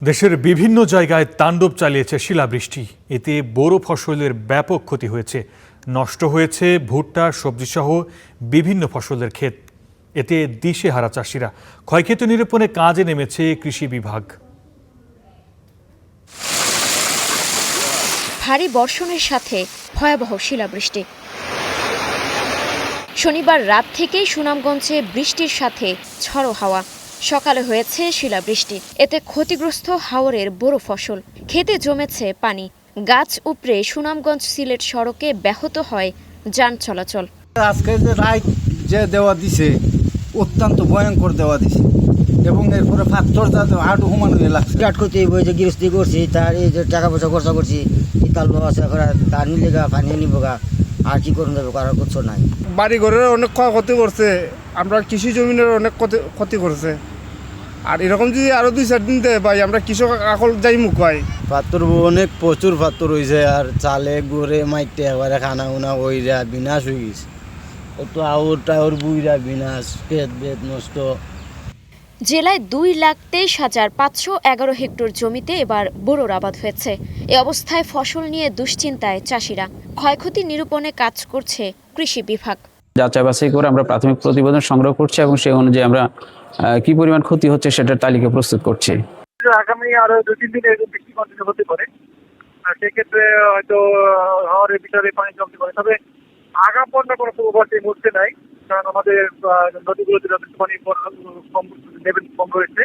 দেশের বিভিন্ন জায়গায় তাণ্ডব চালিয়েছে শিলাবৃষ্টি। এতে বোরো ফসলের ব্যাপক ক্ষতি হয়েছে। নষ্ট হয়েছে ভুট্টা, সবজিসহ বিভিন্ন ফসলের ক্ষেত। এতে দিশেহারা চাষিরা। ক্ষয়ক্ষতি নিরূপণে কাজে নেমেছে কৃষি বিভাগ। ভারী বর্ষণের সাথে ভয়াবহ শিলাবৃষ্টি। শনিবার রাত থেকেই সুনামগঞ্জে বৃষ্টির সাথে ঝড়ো হাওয়া। সকালে হয়েছে শিলাবৃষ্টি। এতে ক্ষতিগ্রস্ত হাওরের বোরো ফসল, খেতে জমেছে পানি। গাছ উপড়ে সুনামগঞ্জ সিলেট সড়কে ব্যাহত হয় যান চলাচল। আজকে যে রাইট যে দেওয়া দিছে অত্যন্ত ভয়ঙ্কর দেওয়া দিছে এবং এরপরে ফাত্তরটা হাঁটু হুমানো লাগছে। স্টার্ট করতে বই যে গৃহস্থী করছি, তার এই যে টাকা পয়সা খরচা করছি, ইতাল আছে তার নিলে গা পানি নিব গা, আর কি করুন যাবে, কারোর কিছু নাই। বাড়ি ঘরের অনেক ক্ষয়ক্ষতি করছে, আমরা কৃষি জমিনের অনেক ক্ষতি করছে। আর এরকম যদি আরো 2-4 দিন দেয় ভাই, আমরা কৃষক আকল যাই মুখ হয়। পাত্তর অনেক প্রচুর পাত্তর হয়েছে, আর চালে গড়ে মাইতে একবারে খানা উনা ওইরা বিনাশ হয়ে গেছে। কত আউর টাউর বুইরা বিনাশ, ক্ষেত বেত নষ্ট। জেলায় 2,23,511 হেক্টর জমিতে এবার বোরোর আবাদ হয়েছে। এ অবস্থায় ফসল নিয়ে দুশ্চিন্তায় চাষিরা। ক্ষয়ক্ষতি নিরূপণে কাজ করছে কৃষি বিভাগ। যাচাই বাছাই করে আমরা প্রাথমিক প্রতিবেদন সংগ্রহ করছি এবং সেই অনুযায়ী আমরা কি পরিমাণ ক্ষতি হচ্ছে সেটার তালিকা প্রস্তুত করছি। আগামী আরো 2-3 দিন এরকম বৃষ্টি কন্টিনিউ হতে পারে, সেক্ষেত্রে হয়তো হাওরের ভিতরে পানি জমতে পারে। তবে আগাম বন্যা কোনো পূর্বাভাস এই মুহূর্তে নাই, কারণ আমাদের নদীগুলোতে যথেষ্ট পানি কম রয়েছে।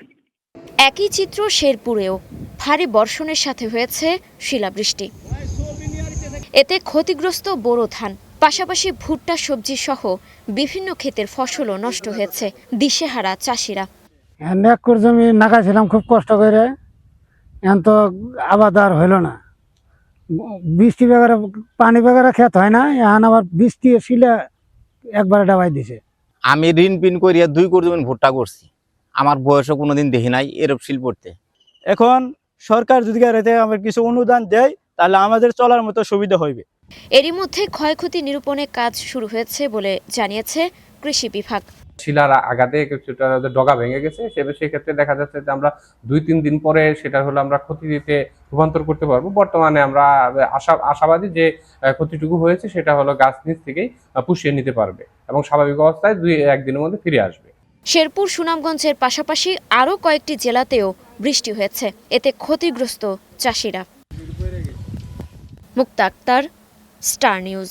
একই চিত্র শেরপুরেও ভারী বর্ষণের সাথে হয়েছে শিলাবৃষ্টি। এতে ক্ষতিগ্রস্ত বোরো ধান, পাশাপাশি ভুট্টা, সবজি সহ বিভিন্ন ক্ষেতের ফসলও নষ্ট হয়েছে। দিশেহারা চাষিরা। একর জমি নাগাছিলাম খুব কষ্ট করে, এখন তো আবাদ আর হইল না। বৃষ্টি বেগারে পানি বেগারে ক্ষেত হয় না, এখন আবার বৃষ্টি শিলা একবারে ডাবাই দিছে। আমি ঋণ পিন করিয়া 2 কোটি জমি ভুট্টা করছি। আমার বয়সও কোনোদিন দেখি নাই এরূপ শিল পড়তে। এখন সরকার যদি আমার কিছু অনুদান দেয় তাহলে আমাদের চলার মতো সুবিধা হইবে। এরই মধ্যে ক্ষয়ক্ষতি নিরূপণে কাজ শুরু হয়েছে বলে জানিয়েছে কৃষি বিভাগ। শিলার আঘাতে কিছুটা ডগা ভেঙে গেছে, সেক্ষেত্রে দেখা যাচ্ছে যে আমরা 2-3 দিন পরে সেটা হলো আমরা ক্ষতিতে রূপান্তর করতে পারবো। বর্তমানে আমরা আশাবাদী যে ক্ষতিটুকু হয়েছে সেটা হলো গাছ নিচ থেকেই পুষিয়ে নিতে পারবে এবং স্বাভাবিক অবস্থায় 2-1 দিনের মধ্যে ফিরে আসবে। শেরপুর, সুনামগঞ্জের পাশাপাশি আরও কয়েকটি জেলাতেও বৃষ্টি হয়েছে। এতে ক্ষতিগ্রস্ত চাষিরা। মুক্তা আক্তার, স্টার নিউজ।